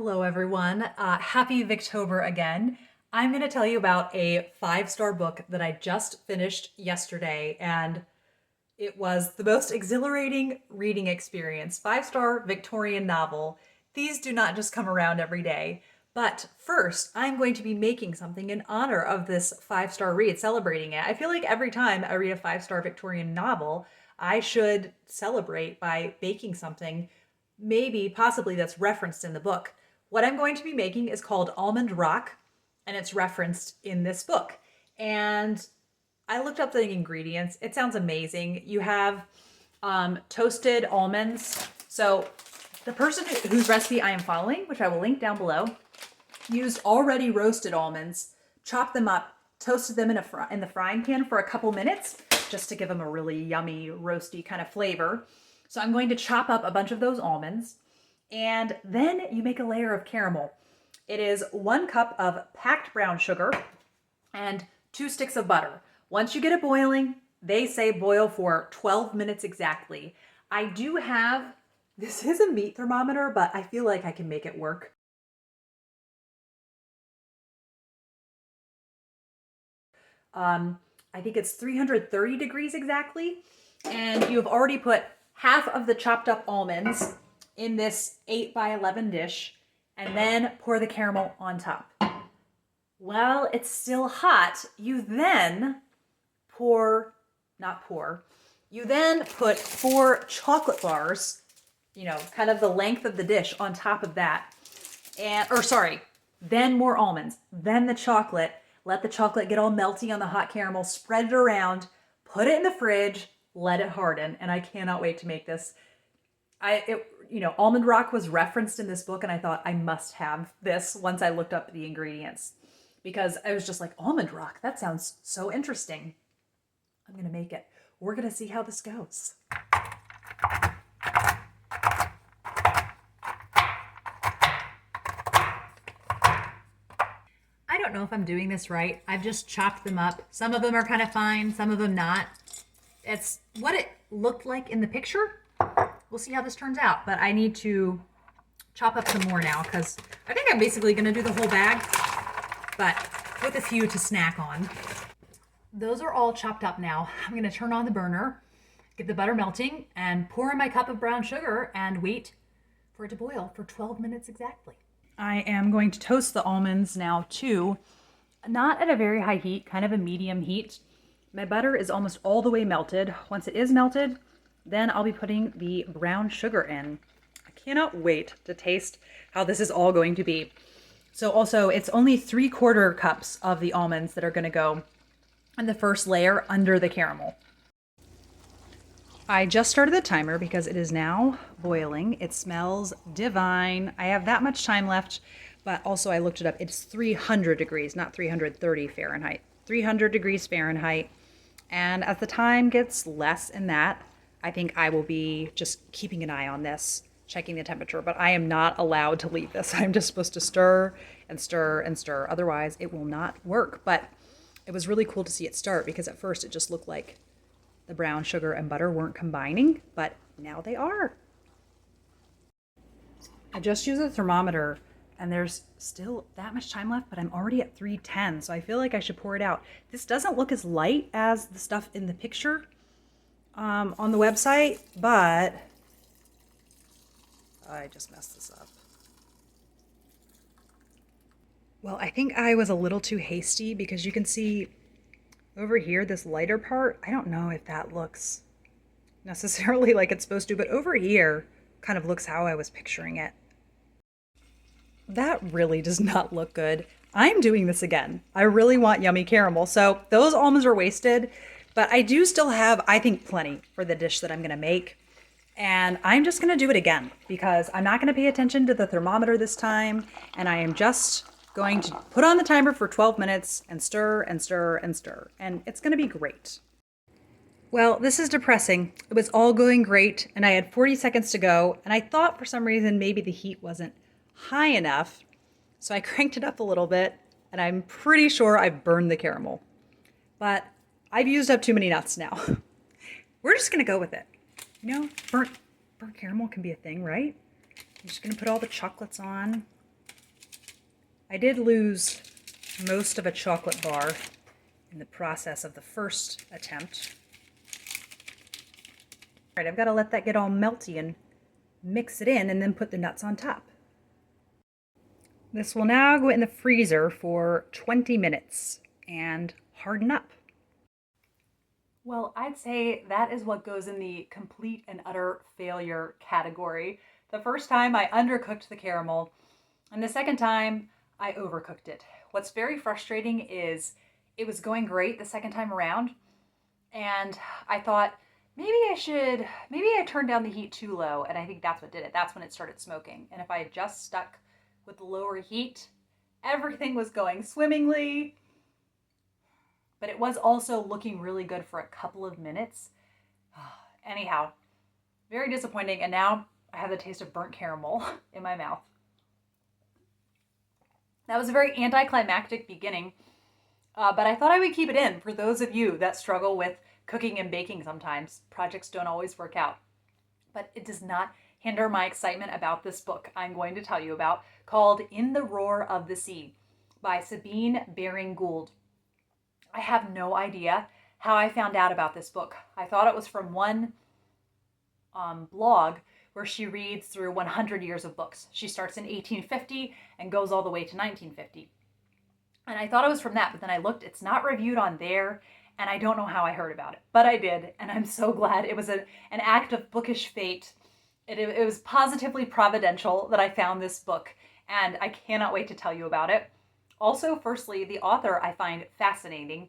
Hello, everyone. Happy Victober again. I'm going to tell you about a five-star book that I just finished yesterday, and it was the most exhilarating reading experience. Five-star Victorian novel. These do not just come around every day. But first, I'm going to be making something in honor of this five-star read, celebrating it. I feel like every time I read a five-star Victorian novel, I should celebrate by baking something, maybe possibly that's referenced in the book. What I'm going to be making is called almond rock, and it's referenced in this book. And I looked up the ingredients. It sounds amazing. You have toasted almonds. So the person whose recipe I am following, which I will link down below, used already roasted almonds, chopped them up, toasted them in the frying pan for a couple minutes, just to give them a really yummy, roasty kind of flavor. So I'm going to chop up a bunch of those almonds, and then you make a layer of caramel. It is 1 cup of packed brown sugar and 2 sticks of butter. Once you get it boiling, they say boil for 12 minutes exactly. I do have, this is a meat thermometer, but I feel like I can make it work. I think it's 330 degrees exactly. And you have already put half of the chopped up almonds in this 8 by 11 dish, and then pour the caramel on top. While it's still hot, you then you then put 4 chocolate bars, kind of the length of the dish on top of that. Then more almonds, then the chocolate. Let the chocolate get all melty on the hot caramel, spread it around, put it in the fridge, let it harden, and I cannot wait to make this. Almond rock was referenced in this book, and I thought I must have this once I looked up the ingredients, because I was just like, almond rock, that sounds so interesting. I'm gonna make it. We're gonna see how this goes. I don't know if I'm doing this right. I've just chopped them up. Some of them are kind of fine, some of them not. It's what it looked like in the picture. We'll see how this turns out, but I need to chop up some more now because I think I'm basically gonna do the whole bag, but with a few to snack on. Those are all chopped up now. I'm gonna turn on the burner, get the butter melting, and pour in my cup of brown sugar and wait for it to boil for 12 minutes exactly. I am going to toast the almonds now too, not at a very high heat, kind of a medium heat. My butter is almost all the way melted. Once it is melted, then I'll be putting the brown sugar in. I cannot wait to taste how this is all going to be. So also, it's only 3/4 cups of the almonds that are going to go in the first layer under the caramel. I just started the timer because it is now boiling. It smells divine. I have that much time left, but also I looked it up. It's 300 degrees, not 330 Fahrenheit. 300 degrees Fahrenheit. And as the time gets less in that, I think I will be just keeping an eye on this, checking the temperature, but I am not allowed to leave this. I'm just supposed to stir and stir and stir. Otherwise, it will not work. But it was really cool to see it start because at first it just looked like the brown sugar and butter weren't combining, but now they are. I just used a thermometer and there's still that much time left, but I'm already at 310, so I feel like I should pour it out. This doesn't look as light as the stuff in the picture on the website, but I just messed this up. Well, I think I was a little too hasty because you can see over here, this lighter part, I don't know if that looks necessarily like it's supposed to, but over here kind of looks how I was picturing it. That really does not look good. I'm doing this again. I really want yummy caramel. So those almonds are wasted, but I do still have, I think, plenty for the dish that I'm gonna make. And I'm just gonna do it again because I'm not gonna pay attention to the thermometer this time. And I am just going to put on the timer for 12 minutes and stir and stir and stir. And it's gonna be great. Well, this is depressing. It was all going great and I had 40 seconds to go. And I thought for some reason maybe the heat wasn't high enough. So I cranked it up a little bit and I'm pretty sure I've burned the caramel. But I've used up too many nuts now. We're just gonna go with it. Burnt caramel can be a thing, right? I'm just gonna put all the chocolates on. I did lose most of a chocolate bar in the process of the first attempt. All right, I've got to let that get all melty and mix it in and then put the nuts on top. This will now go in the freezer for 20 minutes and harden up. Well, I'd say that is what goes in the complete and utter failure category. The first time I undercooked the caramel, and the second time I overcooked it. What's very frustrating is it was going great the second time around, and I thought maybe I turned down the heat too low, and I think that's what did it. That's when it started smoking. And if I had just stuck with the lower heat, everything was going swimmingly. But it was also looking really good for a couple of minutes. Anyhow, very disappointing. And now I have the taste of burnt caramel in my mouth. That was a very anticlimactic beginning, but I thought I would keep it in for those of you that struggle with cooking and baking sometimes. Projects don't always work out. But it does not hinder my excitement about this book I'm going to tell you about, called In the Roar of the Sea by Sabine Baring-Gould. I have no idea how I found out about this book. I thought it was from one blog where she reads through 100 years of books. She starts in 1850 and goes all the way to 1950. And I thought it was from that, but then I looked, it's not reviewed on there, and I don't know how I heard about it, but I did, and I'm so glad. It was an act of bookish fate. It was positively providential that I found this book, and I cannot wait to tell you about it. Also, firstly, the author I find fascinating.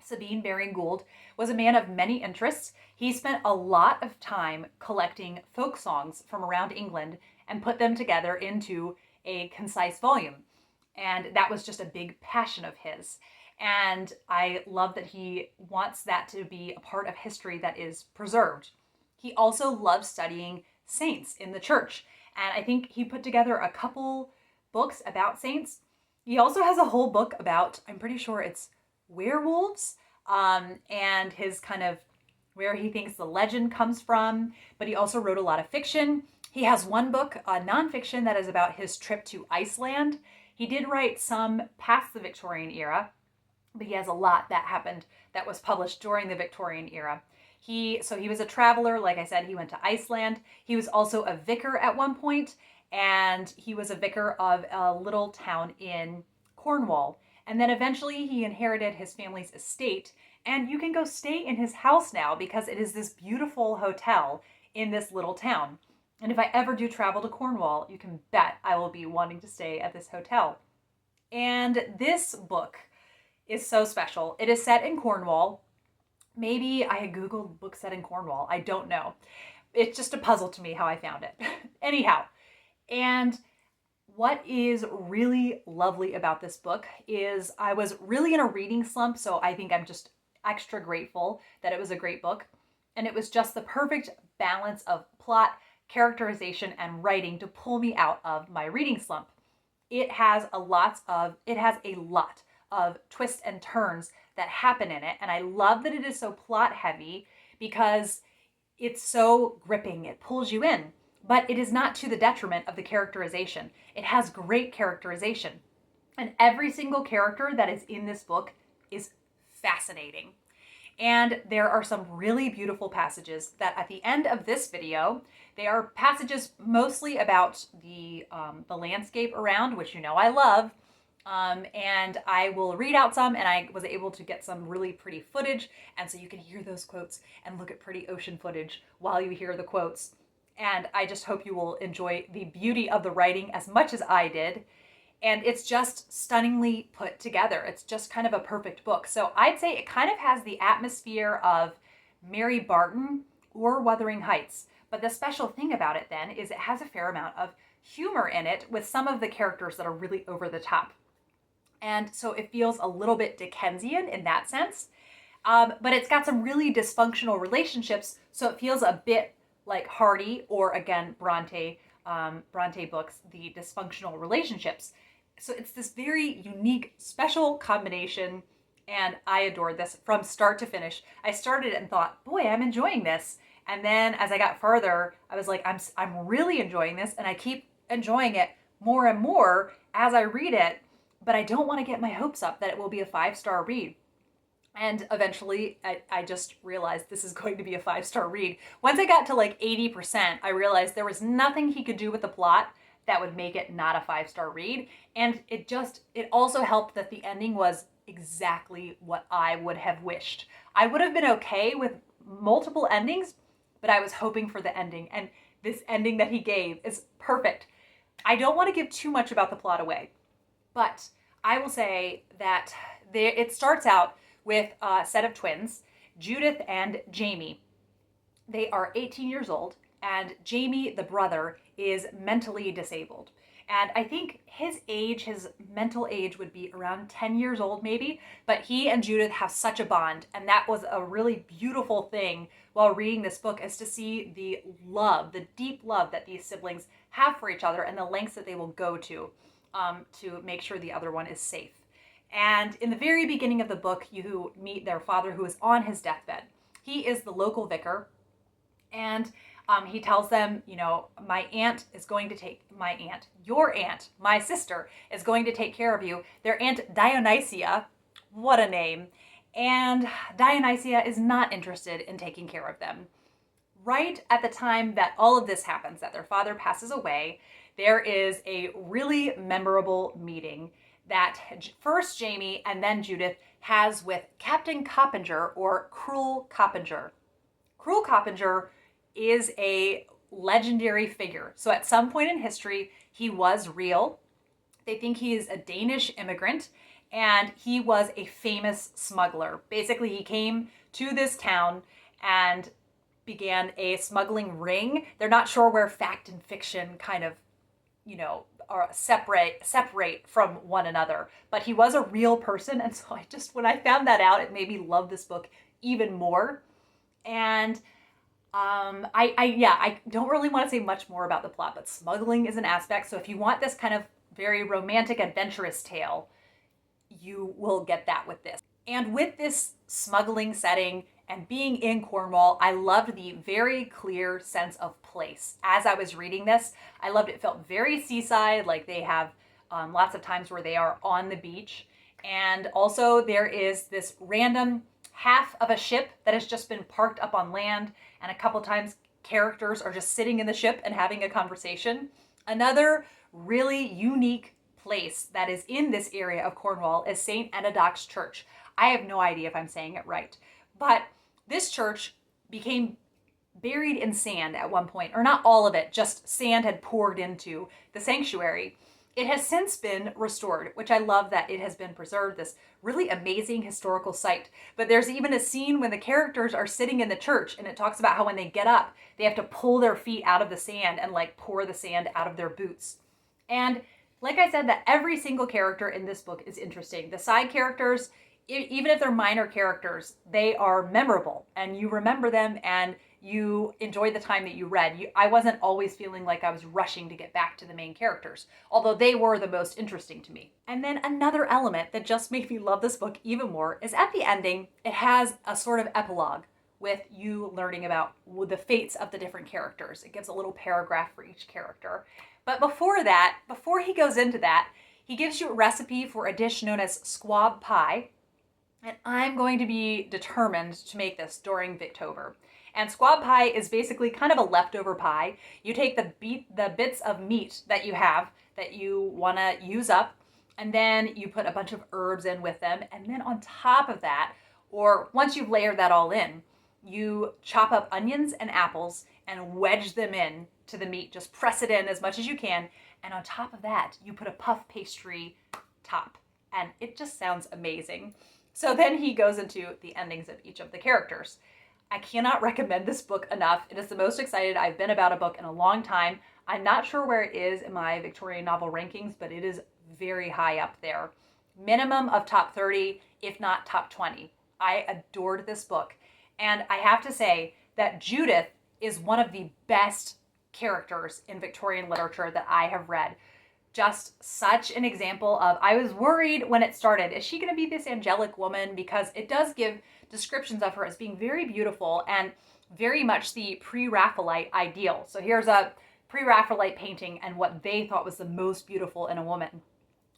Sabine Baring-Gould was a man of many interests. He spent a lot of time collecting folk songs from around England and put them together into a concise volume. And that was just a big passion of his. And I love that he wants that to be a part of history that is preserved. He also loves studying saints in the church. And I think he put together a couple books about saints. He also has a whole book about, I'm pretty sure it's werewolves, and his kind of where he thinks the legend comes from. But he also wrote a lot of fiction. He has one book, nonfiction, that is about his trip to Iceland. He did write some past the Victorian era, but he has a lot that happened that was published during the Victorian era. He was a traveler. Like I said, he went to Iceland. He was also a vicar at one point, and he was a vicar of a little town in Cornwall. And then eventually he inherited his family's estate, and you can go stay in his house now because it is this beautiful hotel in this little town. And if I ever do travel to Cornwall, you can bet I will be wanting to stay at this hotel. And this book is so special. It is set in Cornwall. Maybe I had Googled book set in Cornwall. I don't know. It's just a puzzle to me how I found it. Anyhow, and what is really lovely about this book is I was really in a reading slump, so I think I'm just extra grateful that it was a great book. And it was just the perfect balance of plot, characterization, and writing to pull me out of my reading slump. It has a lot of twists and turns that happen in it, and I love that it is so plot heavy because it's so gripping. It pulls you in, but it is not to the detriment of the characterization. It has great characterization, and every single character that is in this book is fascinating. And there are some really beautiful passages that at the end of this video, they are passages mostly about the landscape around, which you know I love. And I will read out some, and I was able to get some really pretty footage, and so you can hear those quotes and look at pretty ocean footage while you hear the quotes. And I just hope you will enjoy the beauty of the writing as much as I did. And it's just stunningly put together. It's just kind of a perfect book. So I'd say it kind of has the atmosphere of Mary Barton or Wuthering Heights. But the special thing about it then is it has a fair amount of humor in it with some of the characters that are really over the top. And so it feels a little bit Dickensian in that sense. But it's got some really dysfunctional relationships, so it feels a bit like Hardy or, again, Bronte books, the dysfunctional relationships. So it's this very unique, special combination, and I adored this from start to finish. I started it and thought, boy, I'm enjoying this. And then as I got further, I was like, I'm really enjoying this, and I keep enjoying it more and more as I read it. but I don't want to get my hopes up that it will be a 5-star read. And eventually, I just realized this is going to be a 5-star read. Once I got to like 80%, I realized there was nothing he could do with the plot that would make it not a 5-star read. And it also helped that the ending was exactly what I would have wished. I would have been okay with multiple endings, but I was hoping for the ending. And this ending that he gave is perfect. I don't want to give too much about the plot away, but I will say that it starts out with a set of twins, Judith and Jamie. They are 18 years old, and Jamie, the brother, is mentally disabled. And I think his mental age would be around 10 years old maybe, but he and Judith have such a bond, and that was a really beautiful thing while reading this book, is to see the deep love that these siblings have for each other and the lengths that they will go to make sure the other one is safe. And in the very beginning of the book, you meet their father, who is on his deathbed. He is the local vicar, and he tells them, your aunt, my sister, is going to take care of you. Their Aunt Dionysia, what a name. And Dionysia is not interested in taking care of them. Right at the time that all of this happens, that their father passes away, there is a really memorable meeting that first Jamie and then Judith has with Captain Coppinger, or Cruel Coppinger. Cruel Coppinger is a legendary figure. So at some point in history, he was real. They think he is a Danish immigrant, and he was a famous smuggler. Basically, he came to this town and began a smuggling ring. They're not sure where fact and fiction kind of, are separate from one another. But he was a real person, and so when I found that out, it made me love this book even more. And I don't really want to say much more about the plot, but smuggling is an aspect. So if you want this kind of very romantic, adventurous tale, you will get that with this. And with this smuggling setting and being in Cornwall, I loved the very clear sense of place. As I was reading this, I loved it felt very seaside, like they have lots of times where they are on the beach. And also there is this random half of a ship that has just been parked up on land, and a couple times characters are just sitting in the ship and having a conversation. Another really unique place that is in this area of Cornwall is St. Enodoc's Church. I have no idea if I'm saying it right, but this church became buried in sand at one point, or not all of it, just sand had poured into the sanctuary. It has since been restored, which I love that it has been preserved, this really amazing historical site. But there's even a scene when the characters are sitting in the church, and it talks about how when they get up, they have to pull their feet out of the sand and pour the sand out of their boots. And like I said, that every single character in this book is interesting. The side characters, even if they're minor characters, they are memorable, and you remember them, and you enjoyed the time that you read. I wasn't always feeling like I was rushing to get back to the main characters, although they were the most interesting to me. And then another element that just made me love this book even more is at the ending, it has a sort of epilogue with you learning about the fates of the different characters. It gives a little paragraph for each character. But before he goes into that, he gives you a recipe for a dish known as Squab Pie. And I'm going to be determined to make this during Victober. And squab pie is basically kind of a leftover pie. You take the bits of meat that you have that you want to use up, and then you put a bunch of herbs in with them. And then on top of that, or once you've layered that all in, you chop up onions and apples and wedge them in to the meat. Just press it in as much as you can. And on top of that, you put a puff pastry top. And it just sounds amazing. So then he goes into the endings of each of the characters. I cannot recommend this book enough. It is the most excited I've been about a book in a long time. I'm not sure where it is in my Victorian novel rankings, but it is very high up there. Minimum of top 30, if not top 20. I adored this book. And I have to say that Judith is one of the best characters in Victorian literature that I have read. Just such an example of, I was worried when it started, is she going to be this angelic woman? Because it does give descriptions of her as being very beautiful and very much the pre-Raphaelite ideal. So here's a pre-Raphaelite painting and what they thought was the most beautiful in a woman.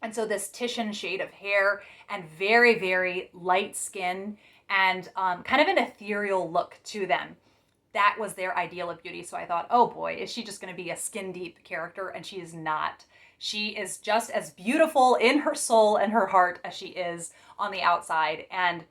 And so this Titian shade of hair and very, very light skin and kind of an ethereal look to them. That was their ideal of beauty. So I thought, oh boy, is she just going to be a skin deep character? And she is not. She is just as beautiful in her soul and her heart as she is on the outside. And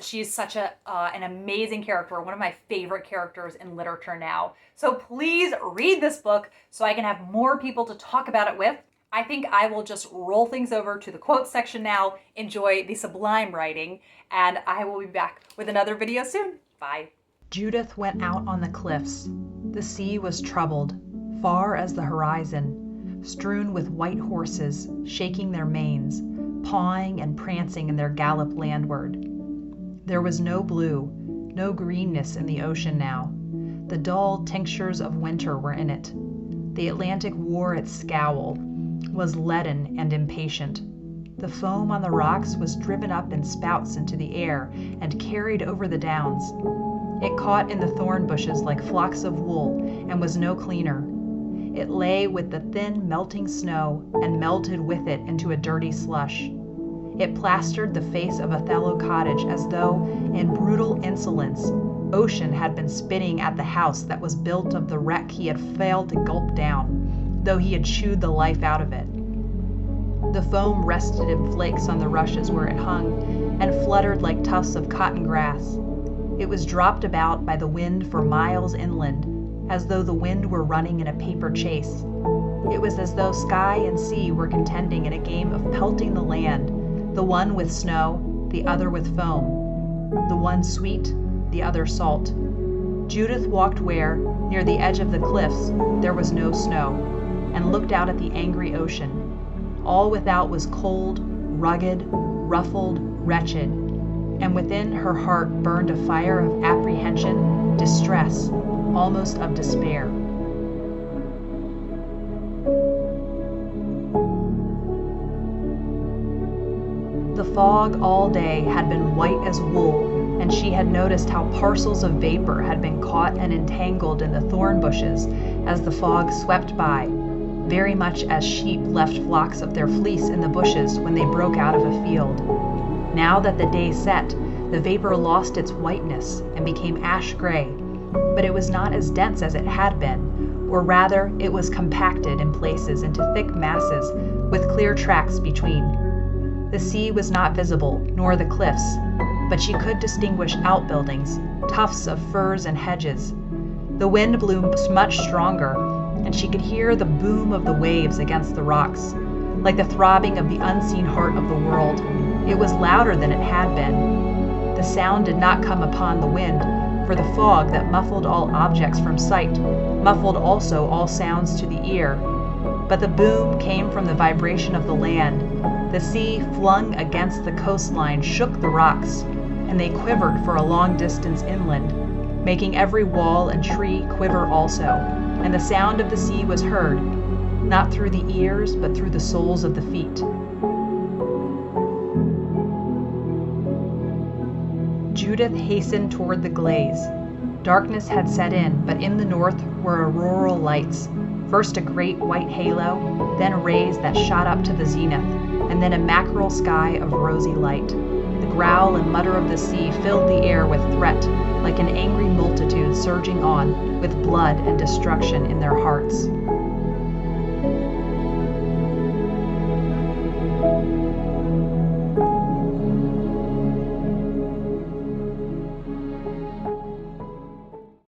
she's such an amazing character, one of my favorite characters in literature now. So please read this book so I can have more people to talk about it with. I think I will just roll things over to the quotes section now, enjoy the sublime writing, and I will be back with another video soon. Bye. Judith went out on the cliffs. The sea was troubled, far as the horizon, strewn with white horses, shaking their manes, pawing and prancing in their gallop landward. There was no blue, no greenness in the ocean now. The dull tinctures of winter were in it. The Atlantic wore its scowl, was leaden and impatient. The foam on the rocks was driven up in spouts into the air and carried over the downs. It caught in the thorn bushes like flocks of wool and was no cleaner. It lay with the thin melting snow and melted with it into a dirty slush. It plastered the face of Othello Cottage as though, in brutal insolence, Ocean had been spitting at the house that was built of the wreck he had failed to gulp down, though he had chewed the life out of it. The foam rested in flakes on the rushes where it hung and fluttered like tufts of cotton grass. It was dropped about by the wind for miles inland, as though the wind were running in a paper chase. It was as though sky and sea were contending in a game of pelting the land, the one with snow, the other with foam, the one sweet, the other salt. Judith walked where, near the edge of the cliffs, there was no snow, and looked out at the angry ocean. All without was cold, rugged, ruffled, wretched, and within her heart burned a fire of apprehension, distress, almost of despair. The fog all day had been white as wool, and she had noticed how parcels of vapor had been caught and entangled in the thorn bushes as the fog swept by, very much as sheep left flocks of their fleece in the bushes when they broke out of a field. Now that the day set, the vapor lost its whiteness and became ash-gray, but it was not as dense as it had been, or rather, it was compacted in places into thick masses with clear tracts between. The sea was not visible, nor the cliffs, but she could distinguish outbuildings, tufts of firs and hedges. The wind blew much stronger, and she could hear the boom of the waves against the rocks, like the throbbing of the unseen heart of the world. It was louder than it had been. The sound did not come upon the wind, for the fog that muffled all objects from sight muffled also all sounds to the ear. But the boom came from the vibration of the land. The sea flung against the coastline shook the rocks, and they quivered for a long distance inland, making every wall and tree quiver also, and the sound of the sea was heard, not through the ears, but through the soles of the feet. Judith hastened toward the glaze. Darkness had set in, but in the north were auroral lights, first a great white halo, then rays that shot up to the zenith, and then a mackerel sky of rosy light. The growl and mutter of the sea filled the air with threat, like an angry multitude surging on, with blood and destruction in their hearts.